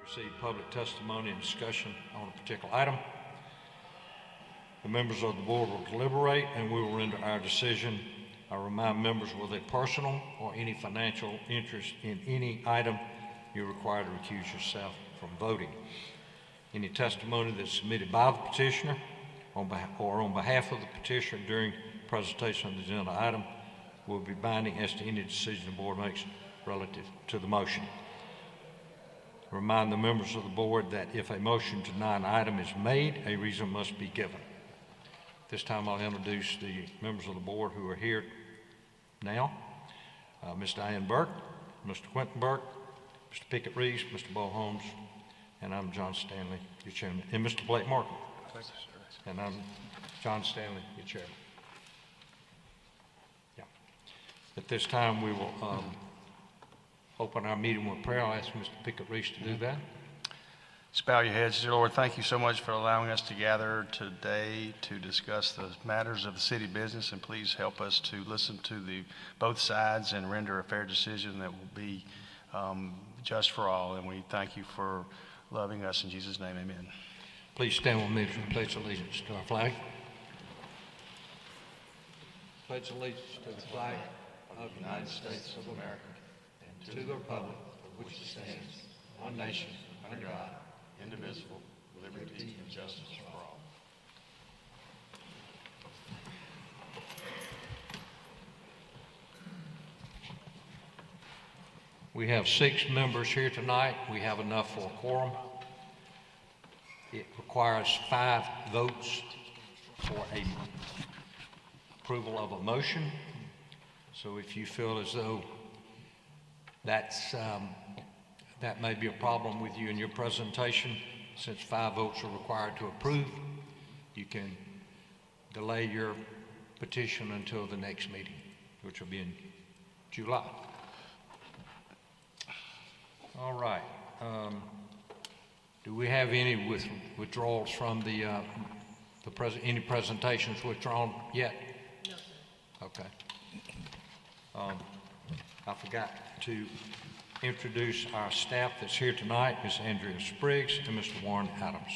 receive public testimony and discussion on a particular item. The members of the board will deliberate and we will render our decision. I remind members with a personal or any financial interest in any item, you're required to recuse yourself from voting. Any testimony that's submitted by the petitioner on behalf of the petitioner during presentation of the agenda item will be binding as to any decision the board makes relative to the motion. Remind the members of the board that if a motion to deny an item is made, a reason must be given. This time I'll introduce the members of the board who are here now. Ms. Diane Burke, Mr. Quentin Burke, Mr. Pickett Reeves, Mr. Bo Holmes, and I'm John Stanley, your chairman, and Mr. Blake Markham. And I'm John Stanley, your chairman. Yeah. At this time, we will open our meeting with prayer. I'll ask Mr. Pickett Reeves to do that. Just bow your heads. Dear Lord, thank you so much for allowing us to gather today to discuss the matters of the city business, and please help us to listen to both sides and render a fair decision that will be just for all. And we thank you for loving us. In Jesus' name, amen. Please stand with me as we pledge allegiance to our flag. Pledge allegiance to the flag of the United States of America and to the republic for which it stands, one nation, under God, indivisible, with liberty and justice for all. We have 6 members here tonight. We have enough for a quorum. It requires 5 votes for approval of a motion. So if you feel as though that may be a problem with you in your presentation, since 5 votes are required to approve, you can delay your petition until the next meeting, which will be in July. All right. Do we have any withdrawals from any presentations withdrawn yet? No, sir. Okay. I forgot to introduce our staff that's here tonight, Ms. Andrea Spriggs and Mr. Warren Adams.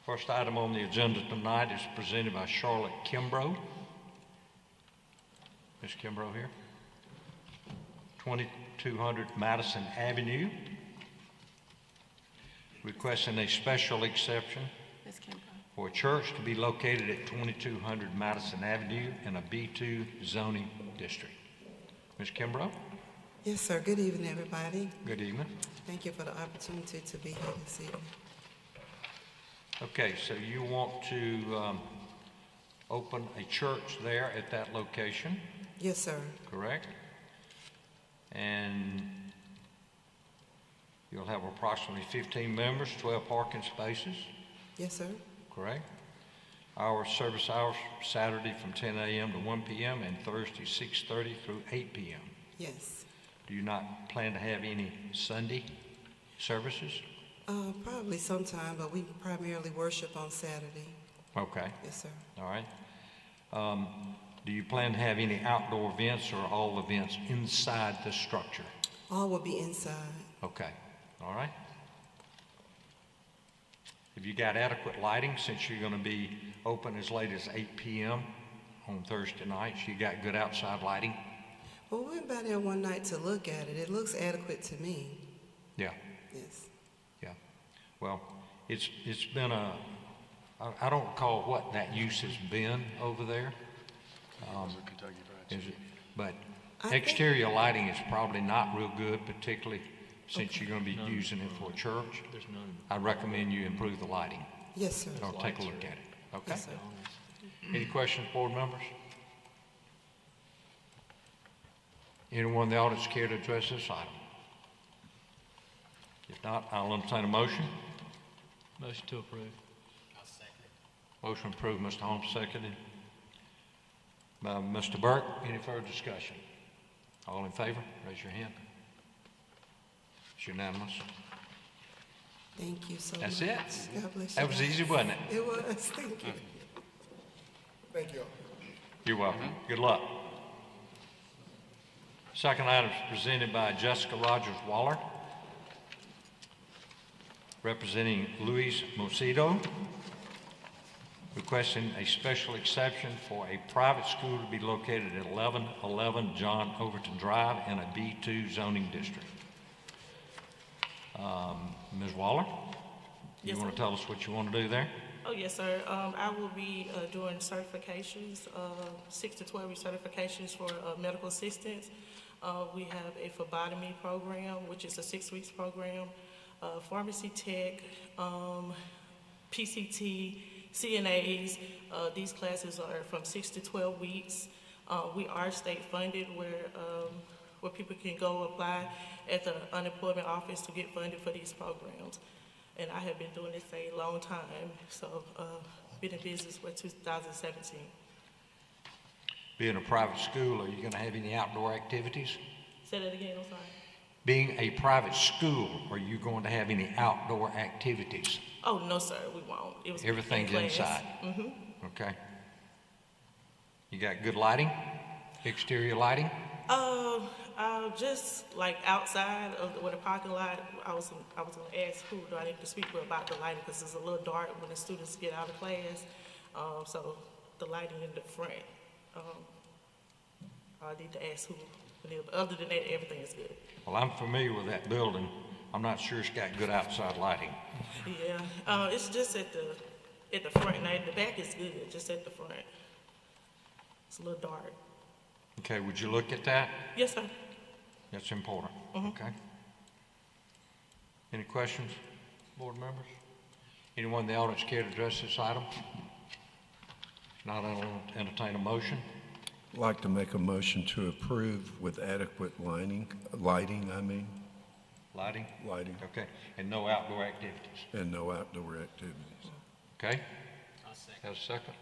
First item on the agenda tonight is presented by Charlotte Kimbrough. Ms. Kimbrough here. 2200 Madison Avenue, requesting a special exception for a church to be located at 2200 Madison Avenue in a B2 zoning district. Ms. Kimbrough? Yes, sir. Good evening, everybody. Good evening. Thank you for the opportunity to be here this evening. Okay, so you want to open a church there at that location? Yes, sir. Correct? And you'll have approximately 15 members, 12 parking spaces. Yes, sir. Correct. Service hours, Saturday from 10 a.m. to 1 p.m. and Thursday 6:30 through 8 p.m. Yes. Do you not plan to have any Sunday services? Probably sometime, but we primarily worship on Saturday. Okay. Yes, sir. All right. Do you plan to have any outdoor events or all events inside the structure? All will be inside. Okay. All right. Have you got adequate lighting since you're going to be open as late as 8 p.m. on Thursday nights? You got good outside lighting? Well, we went by there one night to look at it. It looks adequate to me. Yeah. Yes. Yeah. Well, it's been I don't recall what that use has been over there. But exterior lighting is probably not real good, particularly since you're going to be using it for a church. I recommend you improve the lighting. Yes, sir. Or take a look at it. Okay? Yes, sir. Any questions, board members? Anyone in the audience care to address this item? If not, I'll entertain a motion. Motion to approve. I'll second. Motion approved, Mr. Holmes, seconded by Mr. Burke. Any further discussion? All in favor, raise your hand. It's unanimous. Thank you so That's much. it. God bless you. That was easy, wasn't it? It was. Thank you. Thank you. You're welcome. Good luck. Second item is presented by Jessica Rogers Waller, representing Luiz Mocedo, requesting a special exception for a private school to be located at 1111 John Overton Drive in a B2 zoning district. Ms. Waller, you Yes, want to sir. tell us what you want to do there? Oh, yes, sir. I will be doing certifications, 6 to 12 week certifications for medical assistants. We have a phlebotomy program, which is a 6 weeks program, pharmacy tech, PCT, CNAs. These classes are from 6 to 12 weeks. We are state funded where people can go apply at the unemployment office to get funded for these programs. And I have been doing this a long time, so been in business for 2017. Being a private school, are you going to have any outdoor activities? Say that again, I'm sorry. Being a private school, are you going to have any outdoor activities? Oh, no, sir, we won't. It was Everything's in class. inside? Mm-hmm. Okay. You got good lighting? Exterior lighting? Just like outside of the parking lot, I was going to ask who do I need to speak with about the lighting, because it's a little dark when the students get out of class. So the lighting in the front, I need to ask who. But other than that, everything is good. Well, I'm familiar with that building. I'm not sure it's got good outside lighting. Yeah, it's just at the front. Now, the back is good, just at the front. It's a little dark. Okay, would you look at that? Yes, sir. That's important. Mhm. Okay. Any questions, board members? Anyone in the audience care to address this item? If not, I'll entertain a motion. I'd like to make a motion to approve with adequate lighting, Lighting? okay, And no outdoor activities. and no outdoor activities. Okay? Have a second?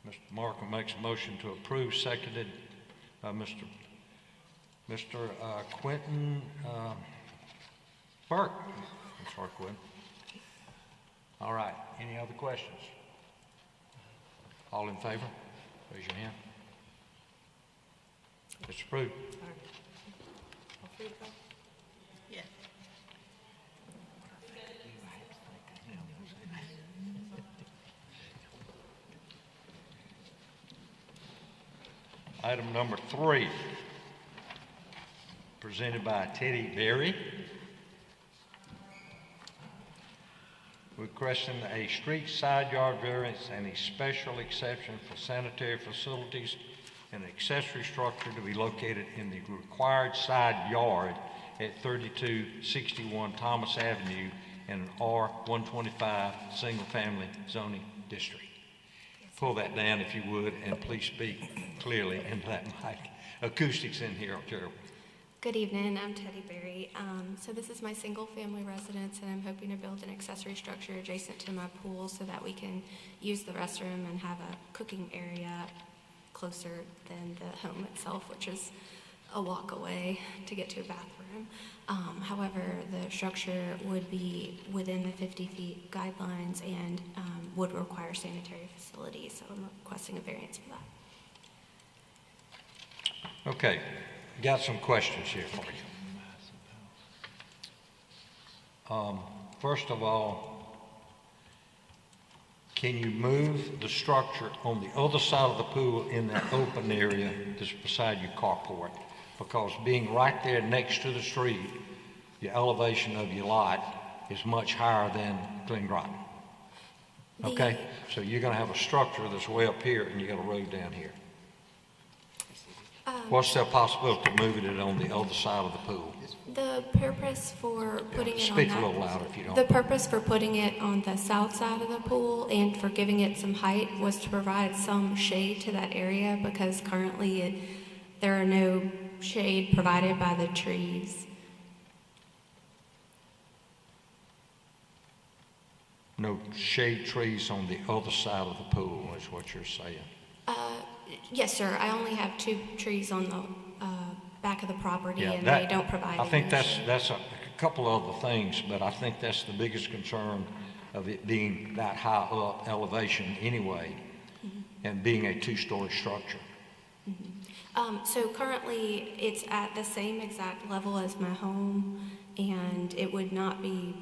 Mr. Markham makes a motion to approve, seconded by Mr. Quentin Burke. I'm sorry, Quentin. All right, any other questions? All in favor? Raise your hand. It's approved. All right. I'm free to go? Yeah. Item number 3, presented by Teddi Berry, requesting a street side yard variance and a special exception for sanitary facilities and accessory structure to be located in the required side yard at 3261 Thomas Avenue in an R125 single-family zoning district. Pull that down if you would, and please speak clearly into that mic. Acoustics in here are terrible. Good evening, I'm Teddi Berry. So this is my single-family residence, and I'm hoping to build an accessory structure adjacent to my pool so that we can use the restroom and have a cooking area closer than the home itself, which is a walk away to get to a bathroom. However, the structure would be within the 50 feet guidelines and would require sanitary facilities, so I'm requesting a variance for that. Okay, got some questions here for you. First of all, can you move the structure on the other side of the pool in that open area that's beside your carport? Because being right there next to the street, your elevation of your lot is much higher than Glengrotten. Okay, so you're going to have a structure that's way up here and you got a road down here. What's the possibility of moving it on the other side of the pool? The purpose for putting it on Speak that, a little louder if you don't. the purpose for putting it on the south side of the pool and for giving it some height was to provide some shade to that area, because currently there are no shade provided by the trees. No shade trees on the other side of the pool is what you're saying. Yes, sir. I only have 2 trees on the back of the property, Yeah, and that- they don't provide I think any shade. that's a couple other things, but I think that's the biggest concern of it being that high up elevation anyway, and being a 2-story structure. So currently, it's at the same exact level as my home, and it would not be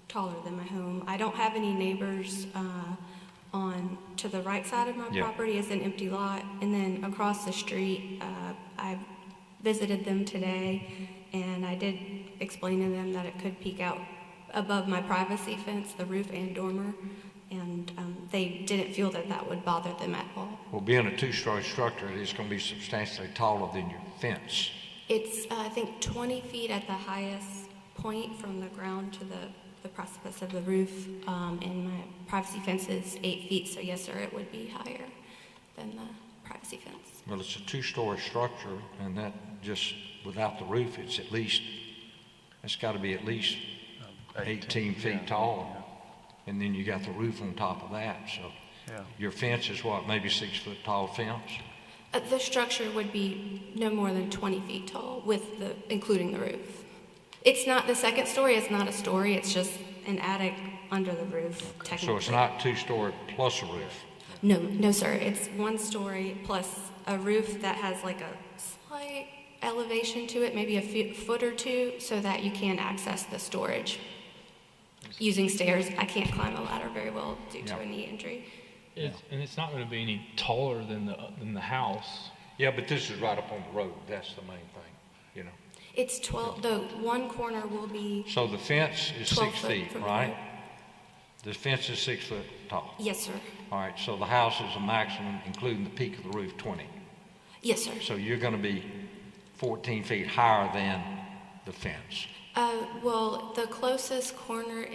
taller than my home. I don't have any neighbors to the right side of my property is an empty lot, and then across the street, I visited them today, and I did explain to them that it could peek out above my privacy fence, the roof and dormer, and they didn't feel that that would bother them at all. Well, being a two-story structure, it is going to be substantially taller than your fence. It's, I think, 20 feet at the highest point from the ground to the precipice of the roof, and my privacy fence is 8 feet, so yes, sir, it would be higher than the privacy fence. Well, it's a two-story structure, and that just, without the roof, it's got to be at least 18 feet tall. And then you got the roof on top of that, so your fence is what, maybe 6 foot tall fence? The structure would be no more than 20 feet tall, including the roof. It's not the second story, it's not a story, it's just an attic under the roof, technically. So it's not two-story plus a roof? No, sir, it's 1 story plus a roof that has like a slight elevation to it, maybe a foot or two, so that you can access the storage. Using stairs, I can't climb a ladder very well due to a knee injury. And it's not going to be any taller than the house. Yeah, but this is right up on the road. That's the main thing, you know. It's 12, the one corner will be So the fence is 6 feet, from the right? road. The fence is 6 foot tall. Yes, sir. All right, so the house is a maximum, including the peak of the roof, 20. Yes, sir. So you're going to be 14 feet higher than the fence. Well, the closest corner,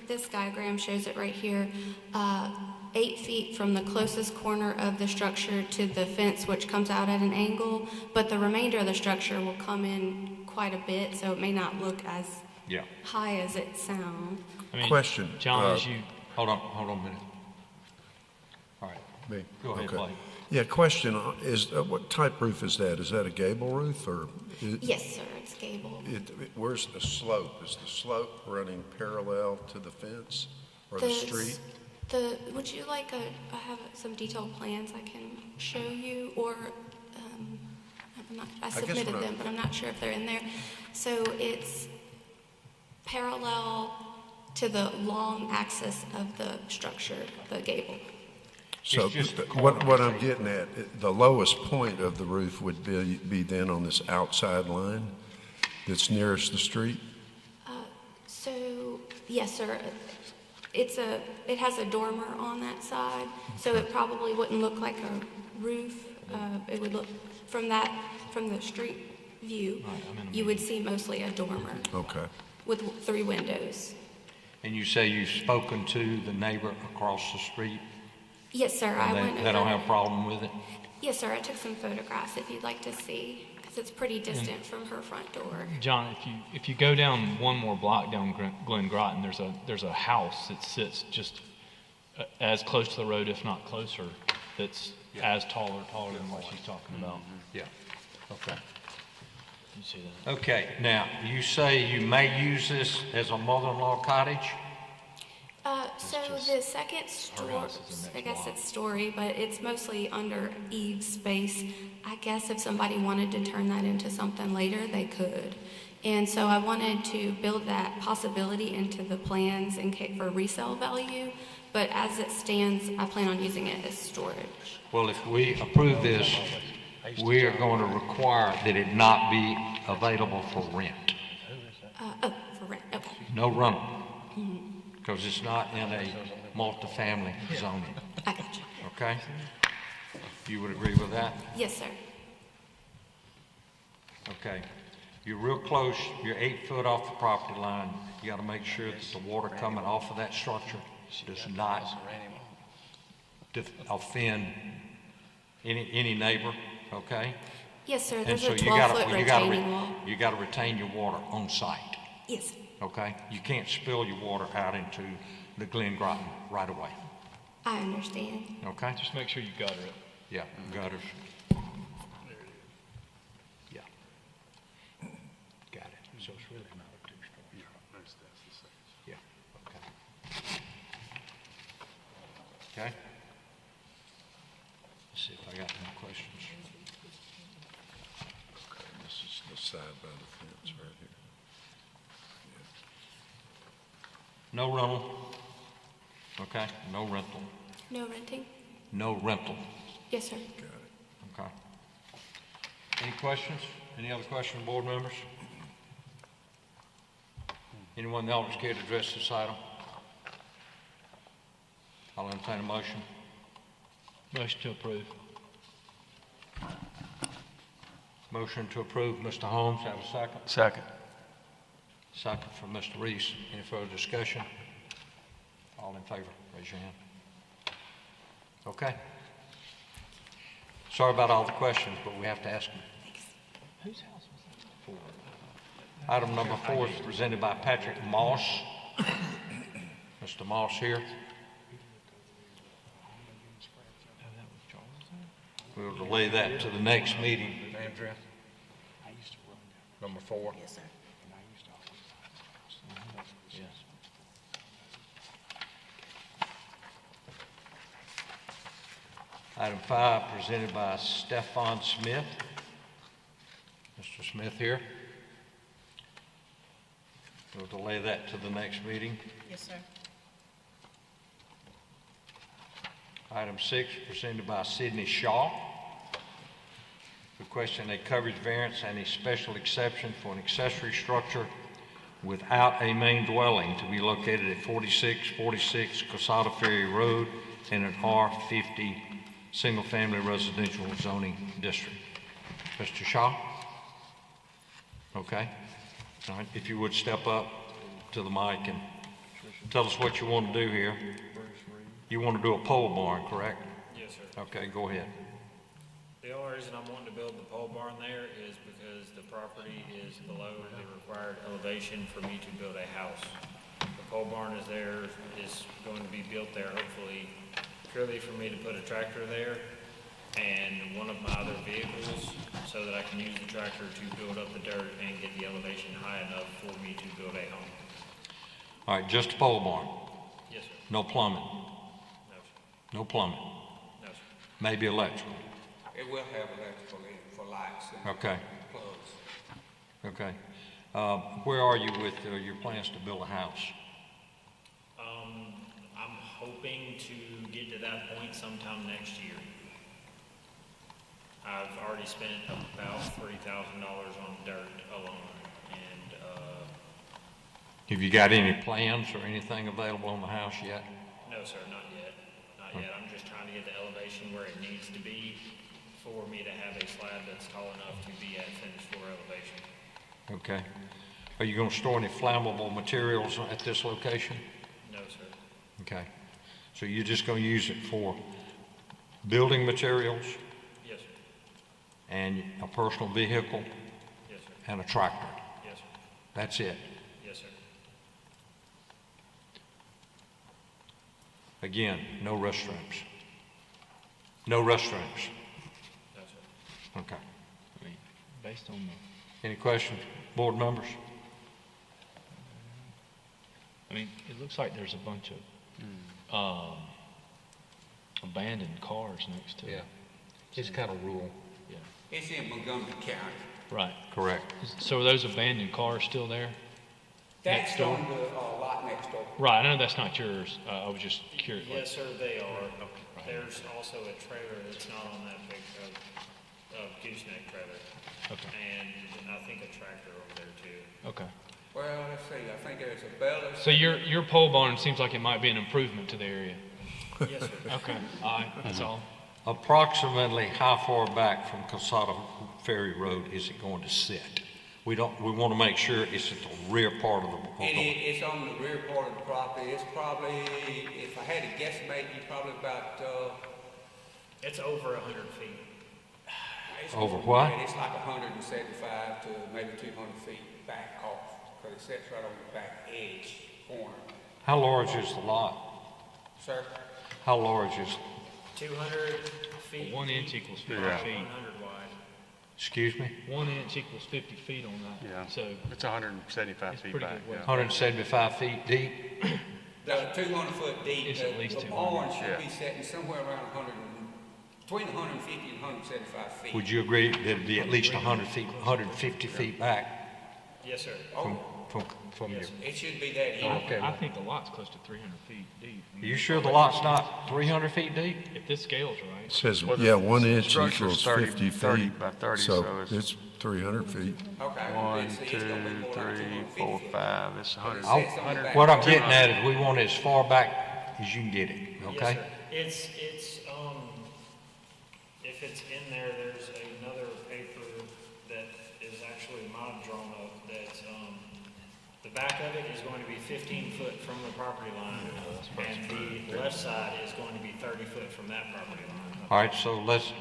this diagram shows it right here, 8 feet from the closest corner of the structure to the fence, which comes out at an angle, but the remainder of the structure will come in quite a bit, so it may not look as high as it sounds. I mean, Question, John, as you Hold on a minute. All right, Me? go ahead, Okay. Blake. Yeah, question, what type roof is that? Is that a gable roof, or? Yes, sir, it's gable. Where's the slope? Is the slope running parallel to the fence or the street? Would you like I have some detailed plans I can show you, or I submitted them, but I'm not sure if they're in there. So it's parallel to the long axis of the structure, the gable. So what I'm getting at, the lowest point of the roof would be then on this outside line that's nearest the street? So, yes, sir. It has a dormer on that side, so it probably wouldn't look like a roof. It would look from the street view, you would see mostly a dormer. Okay. With 3 windows. And you say you've spoken to the neighbor across the street? Yes, sir. They don't have a problem with it? Yes, sir. I took some photographs if you'd like to see, because it's pretty distant from her front door. John, if you go down one more block down Glen Groton, there's a house that sits just as close to the road, if not closer, that's as taller than what she's talking about. Yeah. Okay. You see that? Okay, now, you say you may use this as a mother-in-law cottage? So the second story, I guess it's story, but it's mostly under Eve's space. I guess if somebody wanted to turn that into something later, they could. And so I wanted to build that possibility into the plans for resale value, but as it stands, I plan on using it as storage. Well, if we approve this, we are going to require that it not be available for rent. For rent, okay. No rental. Because it's not in a multifamily zoning. I got you. Okay? You would agree with that? Yes, sir. Okay. You're real close. You're 8 foot off the property line. You got to make sure that the water coming off of that structure does not offend any neighbor. Okay? Yes, sir. And There's so a 12-foot retaining wall. you got to retain your water on site. Yes. Okay? You can't spill your water out into the Glen Groton right away. I understand. Okay? Just make sure you gutter it. Yeah, gutters. Yeah. Got it. So it's really not a two-story. Yeah, okay. Okay? Let's see if I got any questions. outside by the fence right here. No rental? Okay, no rental. No renting? No rental. Yes, sir. Got it. Okay. Any questions? Any other questions, board members? Anyone in the audience care to address this item? I'll entertain a motion. Motion to approve. Motion to approve, Mr. Holmes, have a second? Second. Second from Mr. Reese. Any further discussion? All in favor, raise your hand. Okay. Sorry about all the questions, but we have to ask them. Whose house was that? Item number 4 is presented by Patrick Moss. Mr. Moss here. We'll delay that to the next meeting. Andrea? Number 4? Yes, sir. Yes. Item 5, presented by Stefan Smith. Mr. Smith here. We'll delay that to the next meeting. Yes, sir. Item 6, presented by Sidney Shaw, requesting a coverage variance and a special exception for an accessory structure without a main dwelling to be located at 4646 Casada Ferry Road in an R50 single-family residential zoning district. Mr. Shaw? Okay. All right. If you would step up to the mic and tell us what you want to do here. You want to do a pole barn, correct? Yes, sir. Okay, go ahead. The only reason I'm wanting to build the pole barn there is because the property is below the required elevation for me to build a house. The pole barn is there, is going to be built there hopefully purely for me to put a tractor there and one of my other vehicles so that I can use the tractor to build up the dirt and get the elevation high enough for me to build a home. All right, just a pole barn, Yes, sir. no plumbing, No, sir. no plumbing, No, sir. maybe electrical. It will have electrical in it for lights and Okay, plugs. okay. Where are you with your plans to build a house? I'm hoping to get to that point sometime next year. I've already spent about $3,000 on dirt alone, and, Have you got any plans or anything available on the house yet? no, sir, not yet. Not yet. I'm just trying to get the elevation where it needs to be for me to have a slab that's tall enough to be at finished floor elevation. Okay. Are you going to store any flammable materials at this location? No, sir. Okay. So you're just going to use it for building materials Yes, sir. and a personal vehicle Yes, sir. and a tractor? Yes, sir. That's it? Yes, sir. Again, no restrooms? No restrooms? No, sir. Okay. I mean, based on the, Any questions, board members? I mean, it looks like there's a bunch of, abandoned cars next to it. It's kind of rural. Yeah. It's in Montgomery County. Right. Correct. So are those abandoned cars still there? Next That's door? on the lot next door. Right, I know that's not yours. I was just curious. Yes, sir, they are. Right. There's also a trailer that's not on that big, gooseneck trailer. Okay, And I think a tractor over there too. okay. Well, let's see, I think there's a Bella. So your pole barn seems like it might be an improvement to the area. Yes, sir. Okay, all right, that's all. Approximately how far back from Casada Ferry Road is it going to sit? We want to make sure it's at the rear part of the. It's on the rear part of the property. It's probably, if I had to guesstimate, you probably about, It's over 100 feet. it's Over what? It's like 175 to maybe 200 feet back off, because it sits right on the back edge corner. How large is the lot? Sir? How large is, 200 feet. 1 inch equals 50 Yeah. feet. 100 wide. excuse me, 1 inch equals 50 feet on that. Yeah. So It's 175 It's feet pretty back. good width. Yeah. 175 feet deep? The 200 foot deep, It's at least the 200, barn should yeah. be sitting somewhere around 120 between 150 and 175 feet. Would you agree that it'd be at least 100 feet, 150 feet back Yes, sir. from your? It should be that easy. Okay. I think the lot's close to 300 feet deep. Are you sure the lot's not 300 feet deep? If this scales right. It says, Well, the yeah, 1 inch structure's equals 30 50 30 feet. by 30, So so it's 300 feet. Okay. 1, It's 2, gonna be more like 3, 250 4, feet. 5, it's 100. What I'm getting at is we want it as far back as you can get it, Yes, okay? sir. If it's in there, there's another paper that is actually mod drawn up that's, the back of it is going to be 15 foot from the property line. And the left side is going to be 30 foot from that property line. All right, so let's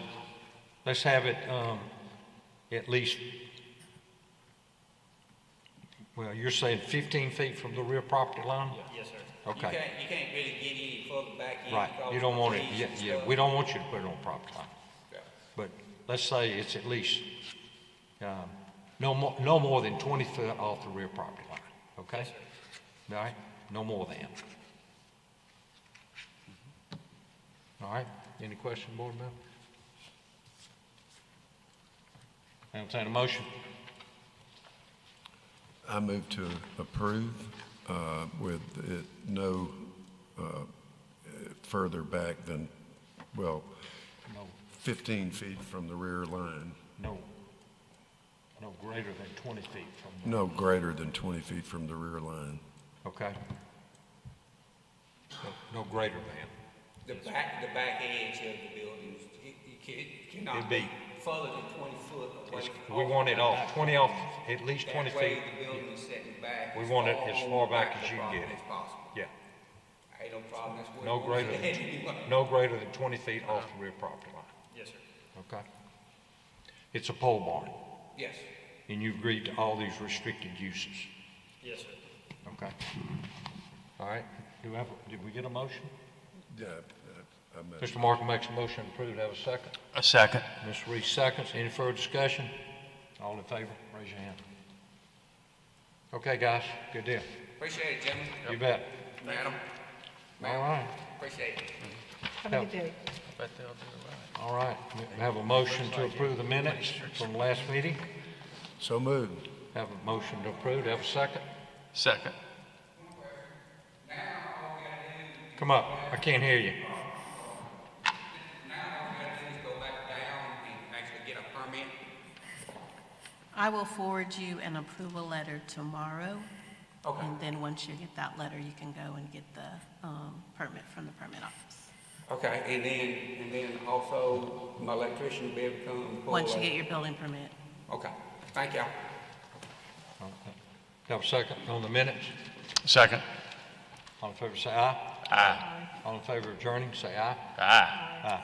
have it, at least, well, you're saying 15 feet from the rear property line? Yes, sir. Okay, You can't really get any further back in. right, because you don't want it, trees and yeah, stuff. we don't want you to put it on property line. Yeah. But let's say it's at least, no more than 20 foot off the rear property line, okay? All right, no more than. All right, any question, board member? Entertain a motion. I move to approve with it no further back than, well, No, 15 feet from the rear line. no greater than 20 feet from the. No greater than 20 feet from the rear line. Okay. No greater than. The back edge of the building, it cannot It'd be be- further than 20 foot away. We want it off, 20 off, at least 20 That way feet. the building is setting back. We want it as far back from as the you can get property it. as possible. Yeah, Ain't no problem, that's what. no we greater said than, anyway. no greater than 20 feet off the rear property line, Yes, sir. okay? It's a pole barn, Yes. and you agreed to all these restricted uses, Yes, sir. okay? All right, did we get a motion? Yeah, I meant. Mr. Markham makes a motion to approve, have a second? A second. Ms. Reese seconds, any further discussion? All in favor, raise your hand. Okay, guys, good deal, Appreciate it, gentlemen. you bet. Madam. All right. Appreciate it. Have a good day. All right, we have a motion to approve the minutes from last meeting. So moved. Have a motion to approve, have a second? Second. Come up, I can't hear you. Now, all we gotta do is go back down and actually get a permit. I will forward you an approval letter tomorrow. Okay. And then once you get that letter, you can go and get the permit from the permit office. Okay, and then also my electrician will be able to come. Once you get your building permit. Okay, thank y'all. Have a second on the minutes? Second. All in favor, say aye. Aye. All in favor of adjourning, say aye. Aye. Aye.